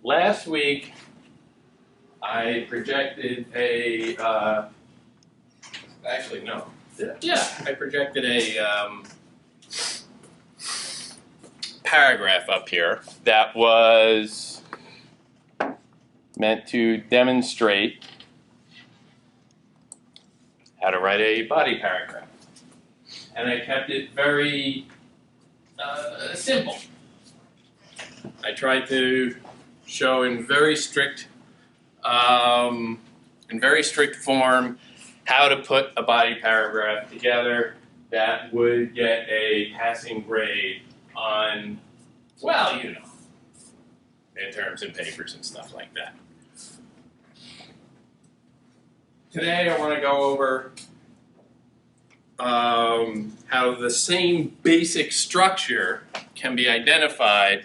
Last week, I projected a, actually no, yeah, I projected a paragraph up here that was meant to demonstrate how to write a body paragraph. And I kept it very simple. I tried to show in very strict form how to put a body paragraph together that would get a passing grade on, well, you know, midterms and papers and stuff like that. Today I want to go over how the same basic structure can be identified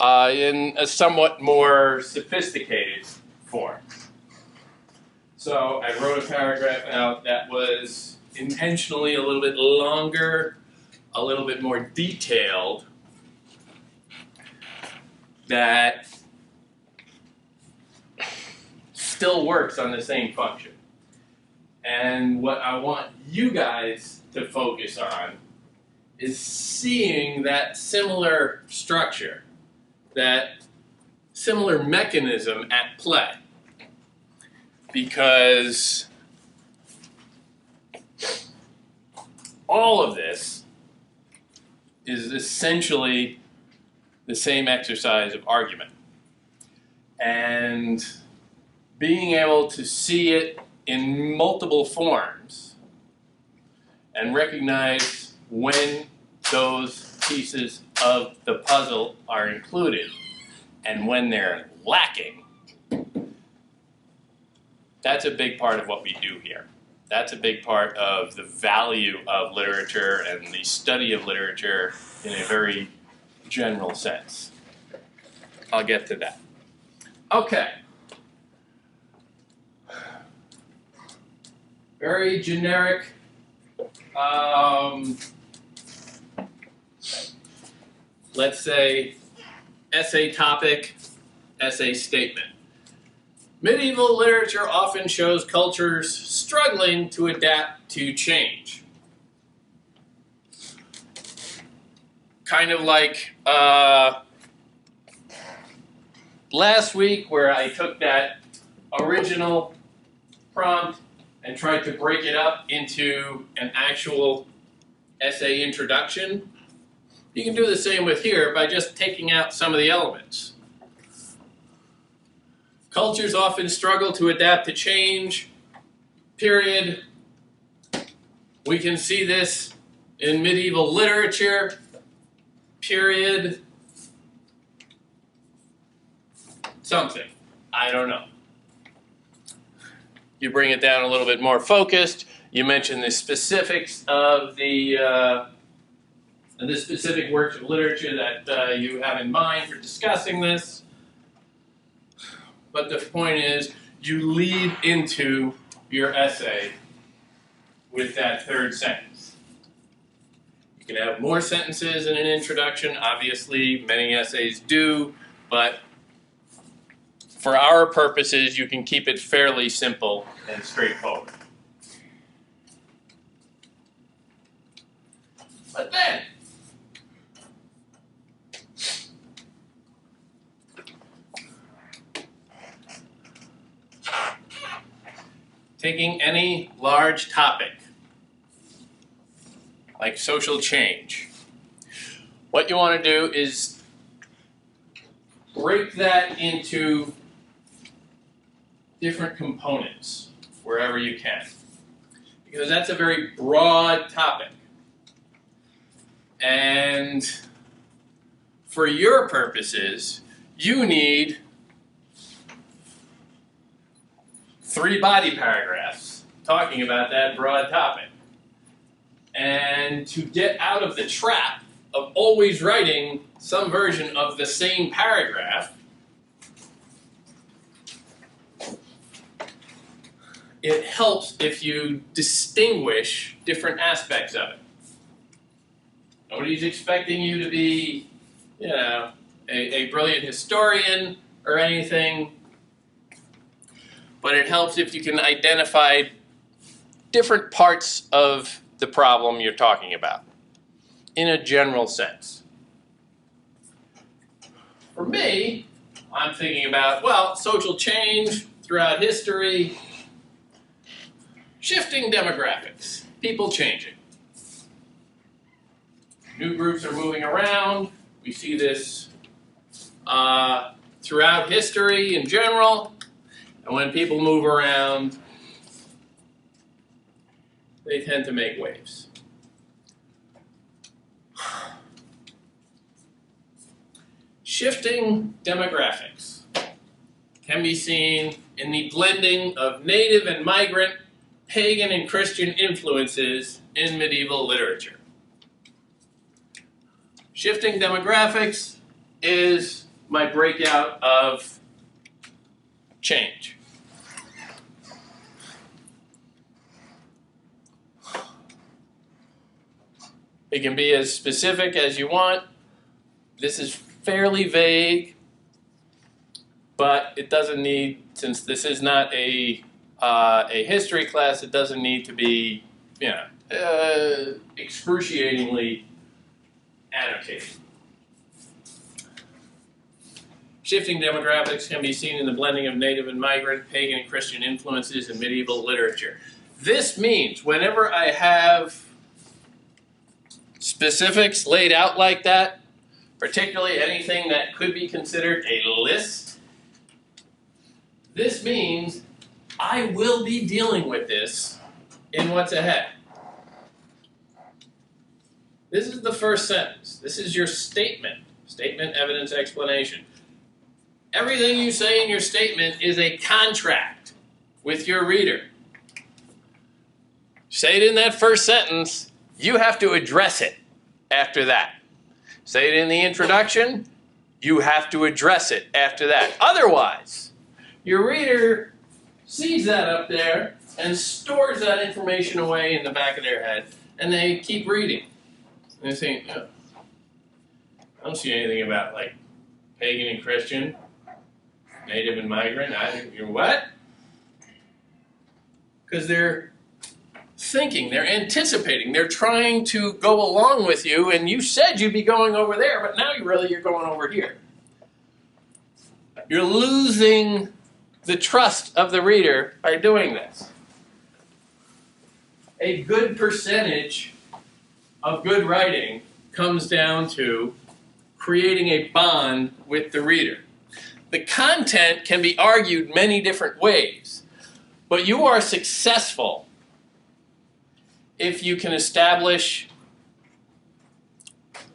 in a somewhat more sophisticated form. So I wrote a paragraph out that was intentionally a little bit longer, a little bit more detailed, that still works on the same function. And what I want you guys to focus on is seeing that similar structure, that similar mechanism at play. Because all of this is essentially the same exercise of argument. And being able to see it in multiple forms and recognize when those pieces of the puzzle are included and when they're lacking, that's a big part of what we do here. That's a big part of the value of literature and the study of literature in a very general sense. I'll get to that. Okay. Very generic, let's say, essay topic, essay statement. Medieval literature often shows cultures struggling to adapt to change. Kind of like last week where I took that original prompt and tried to break it up into an actual essay introduction. You can do the same with here by just taking out some of the elements. Cultures often struggle to adapt to change, period. We can see this in medieval literature, period. Something, I don't know. You bring it down a little bit more focused. You mention the specifics of the specific works of literature that you have in mind for discussing this. But the point is, you lead into your essay with that third sentence. You can have more sentences in an introduction. Obviously, many essays do, but for our purposes, you can keep it fairly simple and straightforward. But then, taking any large topic, like social change, what you want to do is break that into different components wherever you can, because that's a very broad topic. And for your purposes, you need 3 body paragraphs talking about that broad topic. And to get out of the trap of always writing some version of the same paragraph, it helps if you distinguish different aspects of it. Nobody's expecting you to be you know, a brilliant historian or anything, but it helps if you can identify different parts of the problem you're talking about in a general sense. For me, I'm thinking about, well, social change throughout history, shifting demographics, people changing. New groups are moving around. We see this throughout history in general. And when people move around, they tend to make waves. Shifting demographics can be seen in the blending of native and migrant, pagan and Christian influences in medieval literature. Shifting demographics is my breakout of change. It can be as specific as you want. This is fairly vague, but it doesn't need, since this is not a history class, it doesn't need to be, excruciatingly annotated. Shifting demographics can be seen in the blending of native and migrant, pagan and Christian influences in medieval literature. This means whenever I have specifics laid out like that, particularly anything that could be considered a list, this means I will be dealing with this in what's ahead. This is the first sentence. This is your statement. Statement, evidence, explanation. Everything you say in your statement is a contract with your reader. Say it in that first sentence, you have to address it after that. Say it in the introduction, you have to address it after that. Otherwise, your reader sees that up there and stores that information away in the back of their head, and they keep reading. And they think, oh, I don't see anything about like pagan and Christian, native and migrant. You're what? Because they're thinking, they're anticipating, they're trying to go along with you, and you said you'd be going over there, but now you're going over here. You're losing the trust of the reader by doing this. A good percentage of good writing comes down to creating a bond with the reader. The content can be argued many different ways, but you are successful if you can establish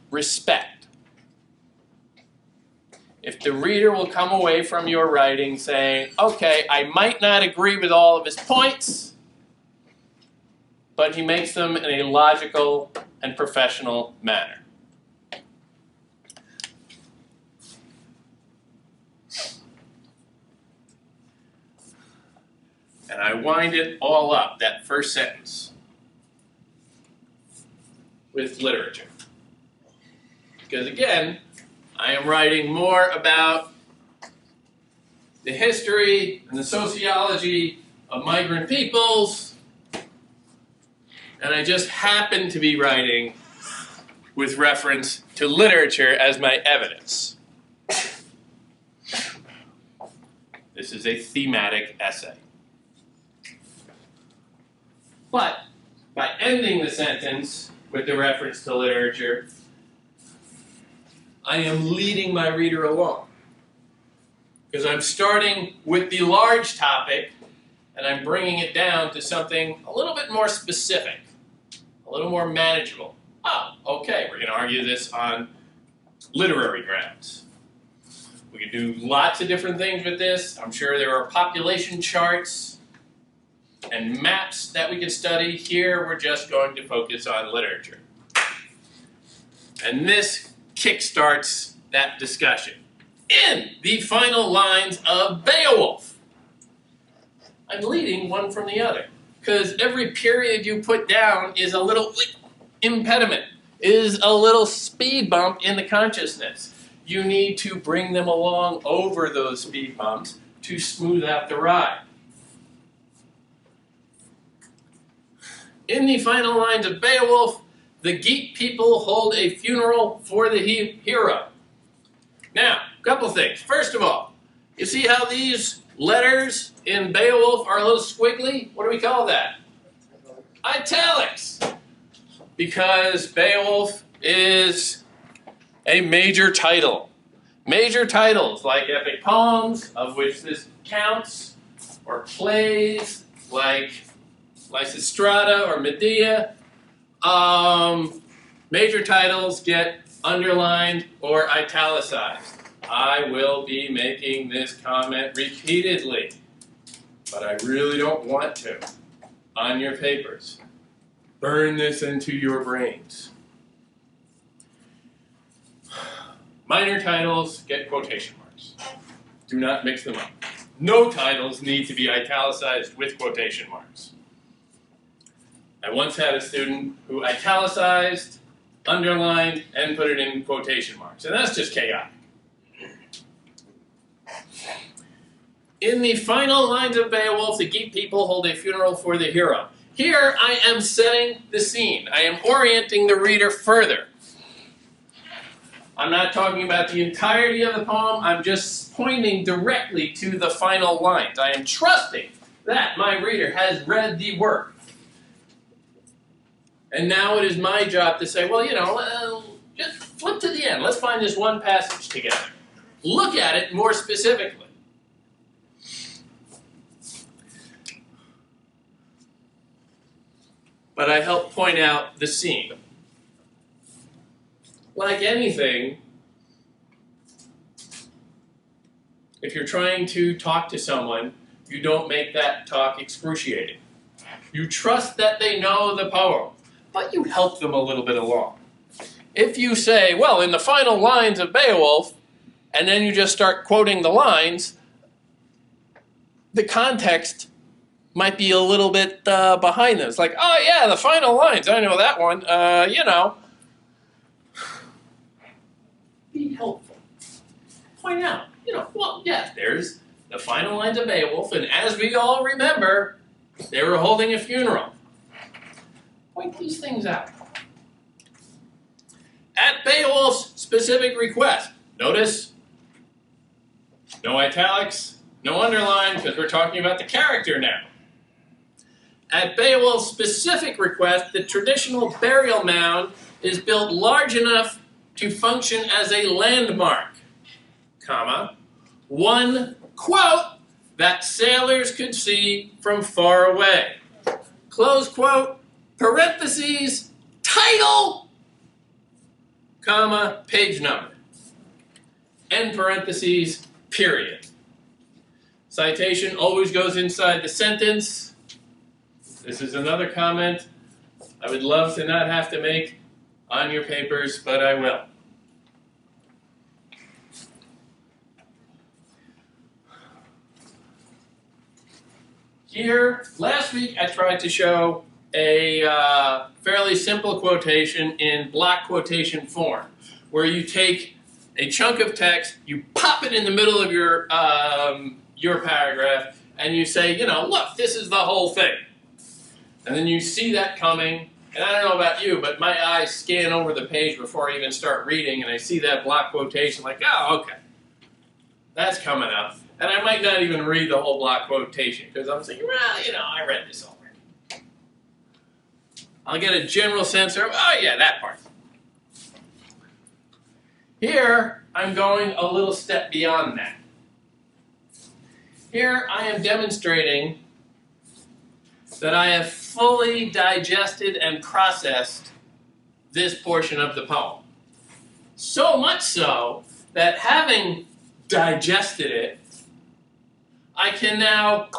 respect. If the reader will come away from your writing saying, okay, I might not agree with all of his points, but he makes them in a logical and professional manner. And I wind it all up, that first sentence, with literature. Because again, I am writing more about the history and the sociology of migrant peoples, and I just happen to be writing with reference to literature as my evidence. This is a thematic essay. But by ending the sentence with the reference to literature, I am leading my reader along. Because I'm starting with the large topic and I'm bringing it down to something a little bit more specific, a little more manageable. Oh, okay, we're going to argue this on literary grounds. We can do lots of different things with this. I'm sure there are population charts and maps that we can study. Here, we're just going to focus on literature. And this kickstarts that discussion. In the final lines of Beowulf. I'm leading one from the other, because every period you put down is a little impediment. is a little speed bump in the consciousness. You need to bring them along over those speed bumps to smooth out the ride. In the final lines of Beowulf, the Geat people hold a funeral for the hero. Now, a couple things. First of all, you see how these letters in Beowulf are a little squiggly? What do we call that? Italics. Because Beowulf is a major title. Major titles like epic poems, of which this counts, or plays like Lysistrata or Medea. Major titles get underlined or italicized. I will be making this comment repeatedly, but I really don't want to on your papers. Burn this into your brains. Minor titles get quotation marks. Do not mix them up. No titles need to be italicized with quotation marks. I once had a student who italicized, underlined, and put it in quotation marks, and that's just chaotic. In the final lines of Beowulf, the Geat people hold a funeral for the hero. Here I am setting the scene. I am orienting the reader further. I'm not talking about the entirety of the poem. I'm just pointing directly to the final lines. I am trusting that my reader has read the work. And now it is my job to say, well, just flip to the end. Let's find this one passage together. Look at it more specifically. But I help point out the scene. Like anything, if you're trying to talk to someone, you don't make that talk excruciating. You trust that they know the poem, but you help them a little bit along. If you say, well, in the final lines of Beowulf, and then you just start quoting the lines, the context might be a little bit behind them. It's like, oh yeah, the final lines, I know that one, Be helpful. Point out, well, yes, there's the final lines of Beowulf, and as we all remember, they were holding a funeral. Point these things out. At Beowulf's specific request, notice, no italics, no underline, because we're talking about the character now. At Beowulf's specific request, the traditional burial mound is built large enough to function as a landmark, comma, one quote that sailors could see from far away. Close quote, parentheses, title, comma, page number. End parentheses, period. Citation always goes inside the sentence. This is another comment I would love to not have to make on your papers, but I will. Here, last week I tried to show a fairly simple quotation in block quotation form, where you take a chunk of text, you pop it in the middle of your paragraph, and you say, look, this is the whole thing. And then you see that coming, and I don't know about you, but my eyes scan over the page before I even start reading, and I see that block quotation like, oh, okay, that's coming up. And I might not even read the whole block quotation, because I'm thinking, well, I read this already. I'll get a general sense of, oh yeah, that part. Here, I'm going a little step beyond that. Here, I am demonstrating that I have fully digested and processed this portion of the poem. So much so that having digested it, I can now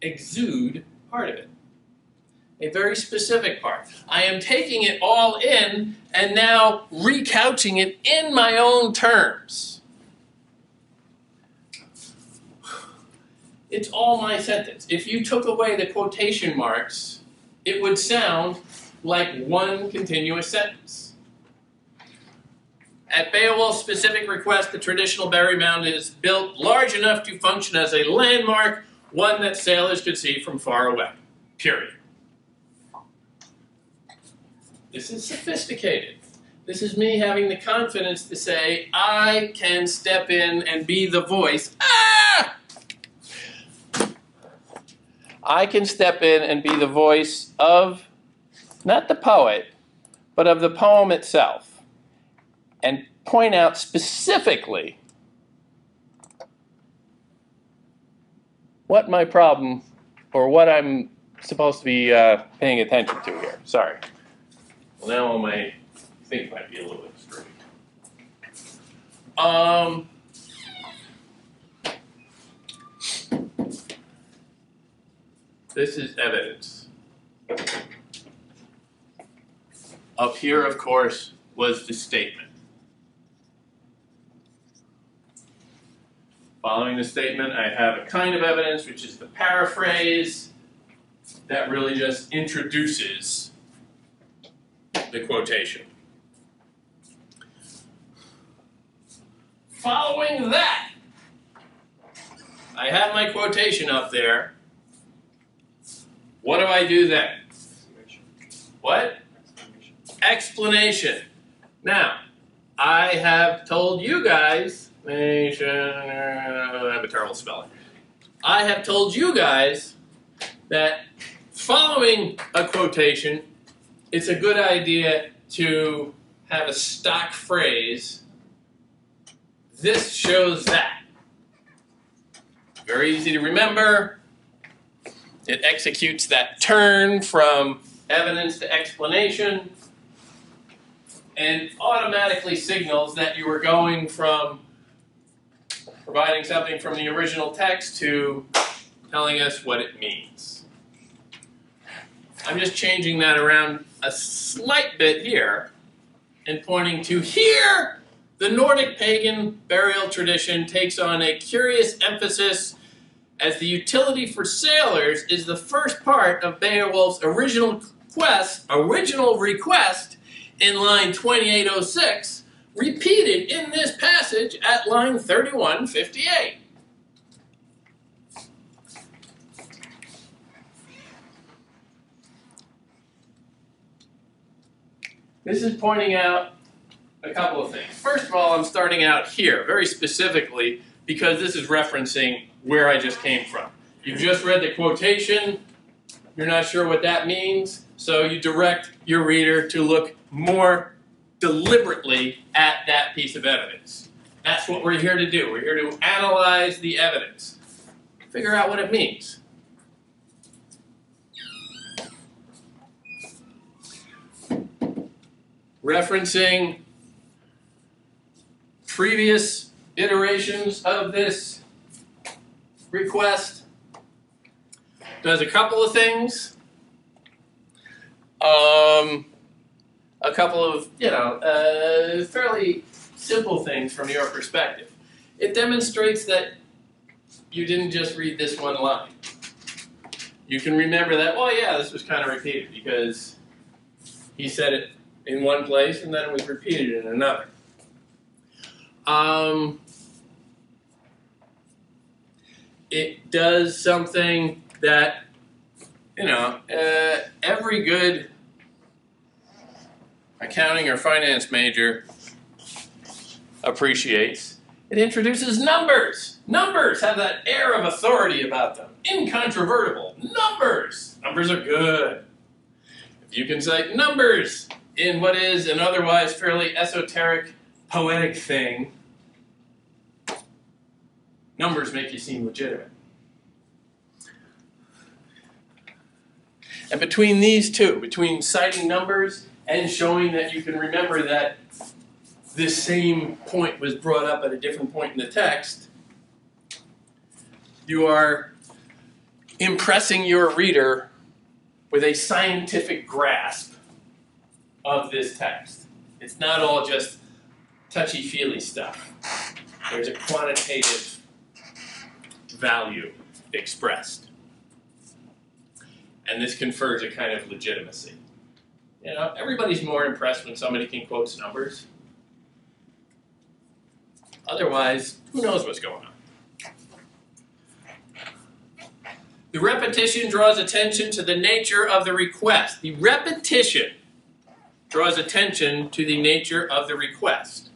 exude part of it. A very specific part. I am taking it all in and now recouching it in my own terms. It's all my sentence. If you took away the quotation marks, it would sound like one continuous sentence. At Beowulf's specific request, the traditional burial mound is built large enough to function as a landmark, one that sailors could see from far away. Period. This is sophisticated. This is me having the confidence to say, I can step in and be the voice. Ah! I can step in and be the voice of, not the poet, but of the poem itself, and point out specifically what my problem, or what I'm supposed to be paying attention to here. Sorry. Well, now all my things might be a little bit straight. This is evidence. Up here, of course, was the statement. Following the statement, I have a kind of evidence, which is the paraphrase that really just introduces the quotation. Following that, I have my quotation up there. What do I do then? What? Explanation. Now, I have told you guys, I have a terrible spelling. I have told you guys that following a quotation, it's a good idea to have a stock phrase. This shows that. Very easy to remember. It executes that turn from evidence to explanation and automatically signals that you are going from providing something from the original text to telling us what it means. I'm just changing that around a slight bit here and pointing to here. The Nordic pagan burial tradition takes on a curious emphasis as the utility for sailors is the first part of Beowulf's original request in line 2806, repeated in this passage at line 3158. This is pointing out a couple of things. First of all, I'm starting out here very specifically because this is referencing where I just came from. You've just read the quotation, you're not sure what that means, so you direct your reader to look more deliberately at that piece of evidence. That's what we're here to do. We're here to analyze the evidence, figure out what it means. Referencing previous iterations of this request, does a couple of things. A couple of, fairly simple things from your perspective. It demonstrates that you didn't just read this one line. You can remember that, well, yeah, this was kind of repeated because he said it in one place and then it was repeated in another. It does something that, every good accounting or finance major appreciates. It introduces numbers. Numbers have that air of authority about them. Incontrovertible. Numbers. Numbers are good. If you can cite numbers in what is an otherwise fairly esoteric, poetic thing, numbers make you seem legitimate. And between these two, between citing numbers and showing that you can remember that this same point was brought up at a different point in the text, you are impressing your reader with a scientific grasp of this text. It's not all just touchy-feely stuff. There's a quantitative value expressed. and this confers a kind of legitimacy. You know, everybody's more impressed when somebody can quote numbers. Otherwise, who knows what's going on? The repetition draws attention to the nature of the request. The repetition draws attention to the nature of the request.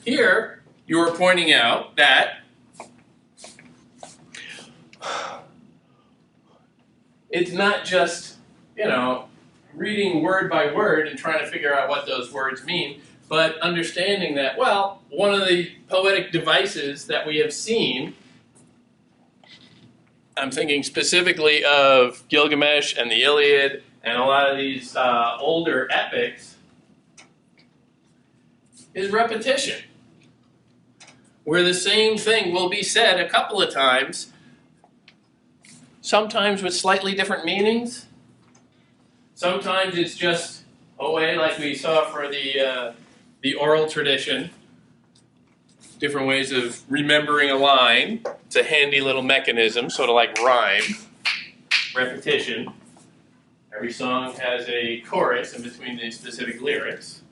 Here, you are pointing out that it's not just, you know, reading word by word and trying to figure out what those words mean, but understanding that, well, one of the poetic devices that we have seen, I'm thinking specifically of Gilgamesh and the Iliad and a lot of these older epics, is repetition, where the same thing will be said a couple of times, sometimes with slightly different meanings. Sometimes it's just a way, like we saw for the oral tradition, different ways of remembering a line. It's a handy little mechanism, sort of like rhyme, repetition. Every song has a chorus in between the specific lyrics.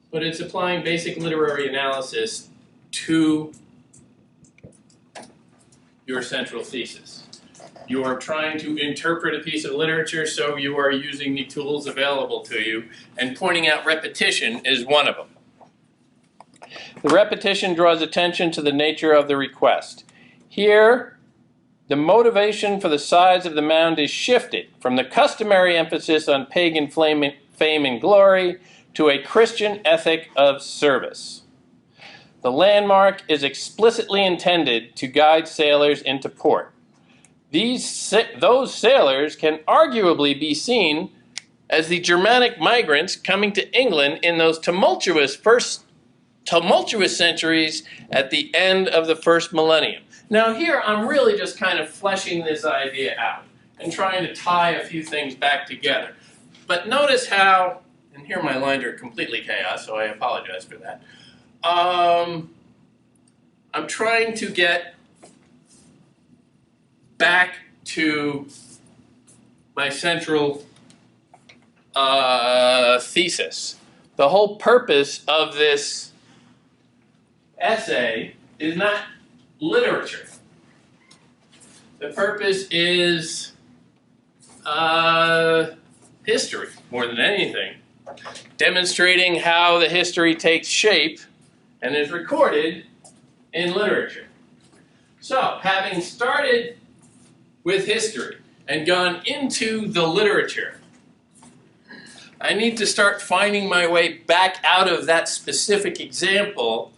But it's applying basic literary analysis to your central thesis. You are trying to interpret a piece of literature, so you are using the tools available to you, and pointing out repetition is one of them. The repetition draws attention to the nature of the request. Here, the motivation for the size of the mound is shifted from the customary emphasis on pagan fame and glory to a Christian ethic of service. The landmark is explicitly intended to guide sailors into port. Those sailors can arguably be seen as the Germanic migrants coming to England in those tumultuous centuries at the end of the first millennium. Now here I'm really just kind of fleshing this idea out and trying to tie a few things back together. But notice how, and here my lines are completely chaos, so I apologize for that. I'm trying to get back to my central thesis. The whole purpose of this essay is not literature. The purpose is history, more than anything. Demonstrating how the history takes shape and is recorded in literature. So, having started with history and gone into the literature, I need to start finding my way back out of that specific example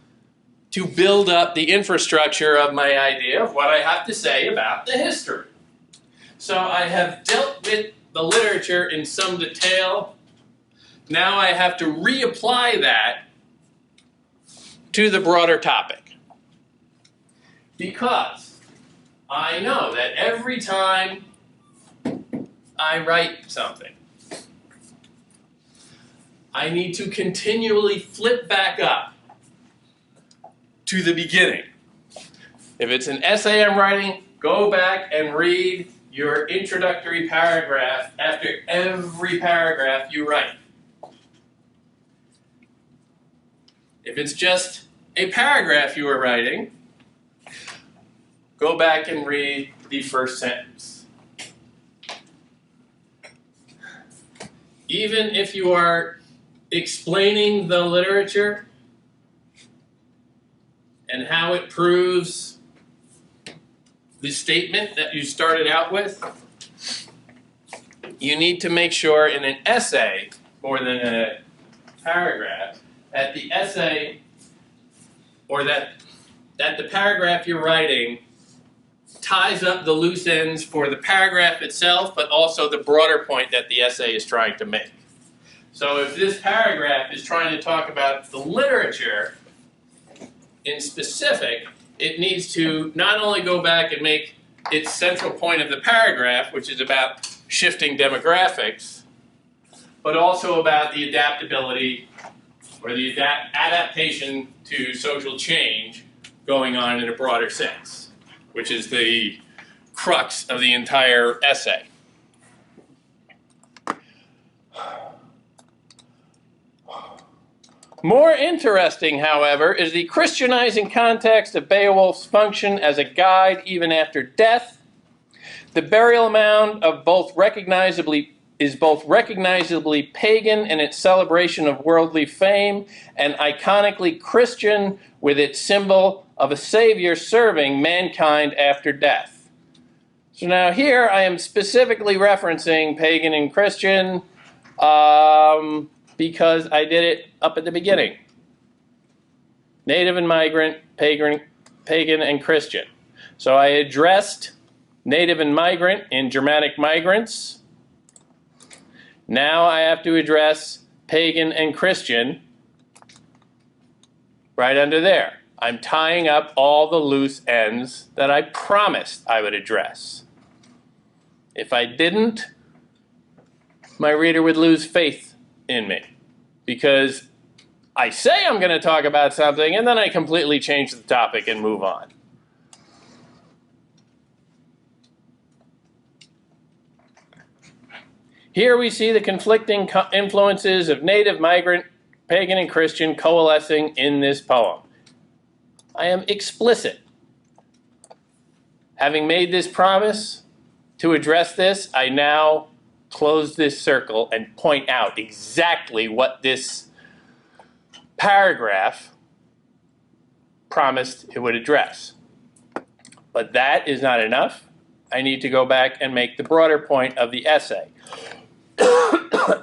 to build up the infrastructure of my idea of what I have to say about the history. So I have dealt with the literature in some detail. Now I have to reapply that to the broader topic. Because I know that every time I write something, I need to continually flip back up to the beginning. If it's an essay I'm writing, go back and read your introductory paragraph after every paragraph you write. If it's just a paragraph you are writing, go back and read the first sentence. Even if you are explaining the literature and how it proves the statement that you started out with, you need to make sure in an essay, more than a paragraph, that the essay, or that the paragraph you're writing ties up the loose ends for the paragraph itself, but also the broader point that the essay is trying to make. So if this paragraph is trying to talk about the literature in specific, it needs to not only go back and make its central point of the paragraph, which is about shifting demographics, but also about the adaptability or the adaptation to social change going on in a broader sense, which is the crux of the entire essay. More interesting, however, is the Christianizing context of Beowulf's function as a guide even after death. The burial mound of is both recognizably pagan in its celebration of worldly fame and iconically Christian with its symbol of a savior serving mankind after death. So now here I am specifically referencing pagan and Christian because I did it up at the beginning. Native and migrant, pagan and Christian. So I addressed native and migrant in Germanic migrants. Now I have to address pagan and Christian right under there. I'm tying up all the loose ends that I promised I would address. If I didn't, my reader would lose faith in me, because I say I'm going to talk about something and then I completely change the topic and move on. Here we see the conflicting influences of native, migrant, pagan, and Christian coalescing in this poem. I am explicit. Having made this promise to address this, I now close this circle and point out exactly what this paragraph promised it would address. But that is not enough. I need to go back and make the broader point of the essay.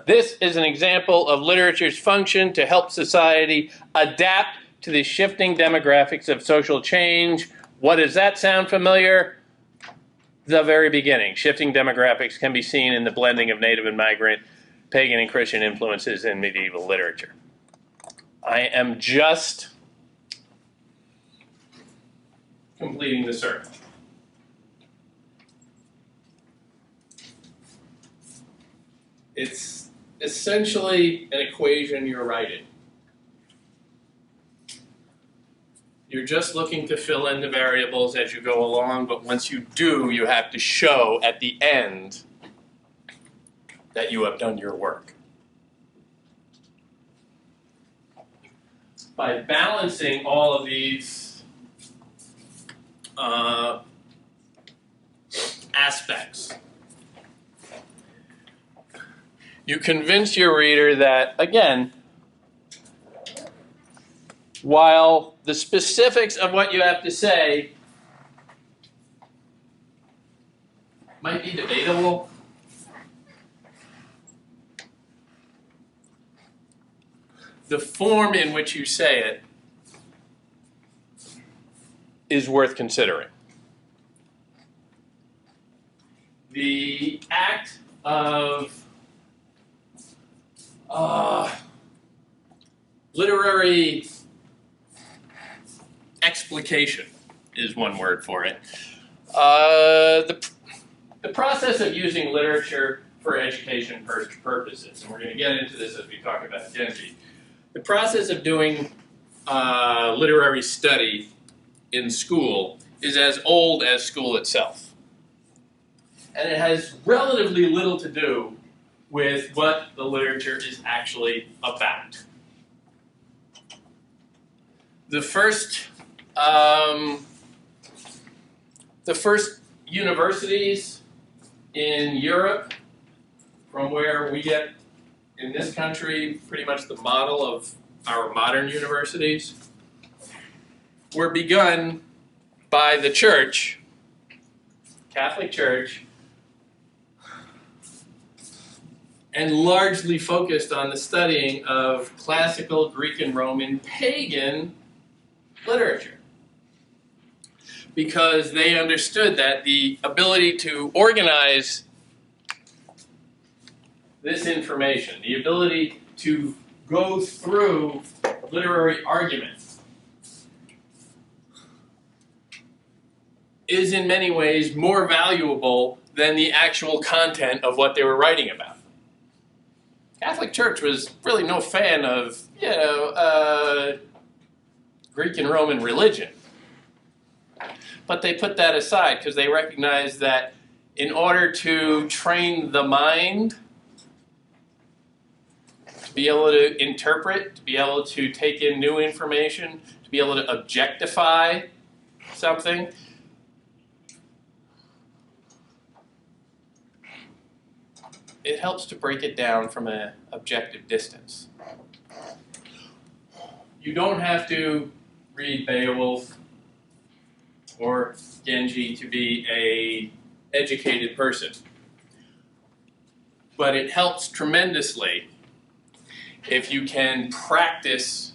This is an example of literature's function to help society adapt to the shifting demographics of social change. What does that sound familiar? The very beginning. Shifting demographics can be seen in the blending of native and migrant, pagan and Christian influences in medieval literature. I am just completing the circle. It's essentially an equation you're writing. You're just looking to fill in the variables as you go along, but once you do, you have to show at the end that you have done your work. By balancing all of these aspects, you convince your reader that, again, while the specifics of what you have to say might be debatable, the form in which you say it is worth considering. The act of literary explication is one word for it. The process of using literature for education purposes, and we're going to get into this as we talk about Genji. The process of doing literary study in school is as old as school itself. And it has relatively little to do with what the literature is actually about. The first universities in Europe, from where we get in this country pretty much the model of our modern universities, were begun by the church, Catholic Church, and largely focused on the studying of classical Greek and Roman pagan literature, because they understood that the ability to organize this information, the ability to go through literary arguments, is in many ways more valuable than the actual content of what they were writing about. Catholic Church was really no fan of, Greek and Roman religion. But they put that aside because they recognize that in order to train the mind to be able to interpret, to be able to take in new information, to be able to objectify something, it helps to break it down from an objective distance. You don't have to read Beowulf or Genji to be an educated person. But it helps tremendously if you can practice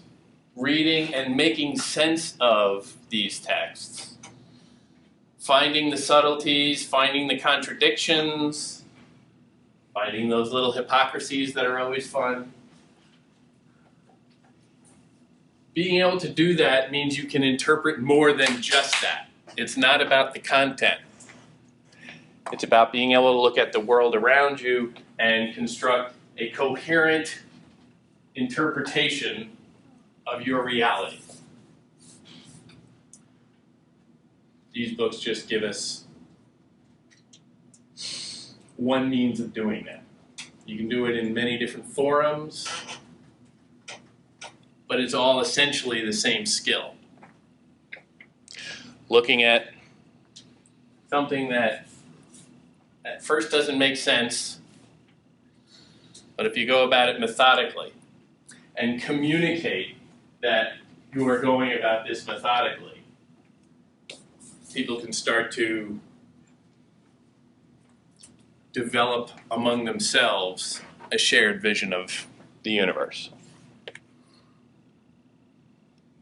reading and making sense of these texts. Finding the subtleties, finding the contradictions, finding those little hypocrisies that are always fun. Being able to do that means you can interpret more than just that. It's not about the content. It's about being able to look at the world around you and construct a coherent interpretation of your reality. These books just give us one means of doing that. You can do it in many different forums, but it's all essentially the same skill. Looking at something that at first doesn't make sense, but if you go about it methodically and communicate that you are going about this methodically, people can start to develop among themselves a shared vision of the universe.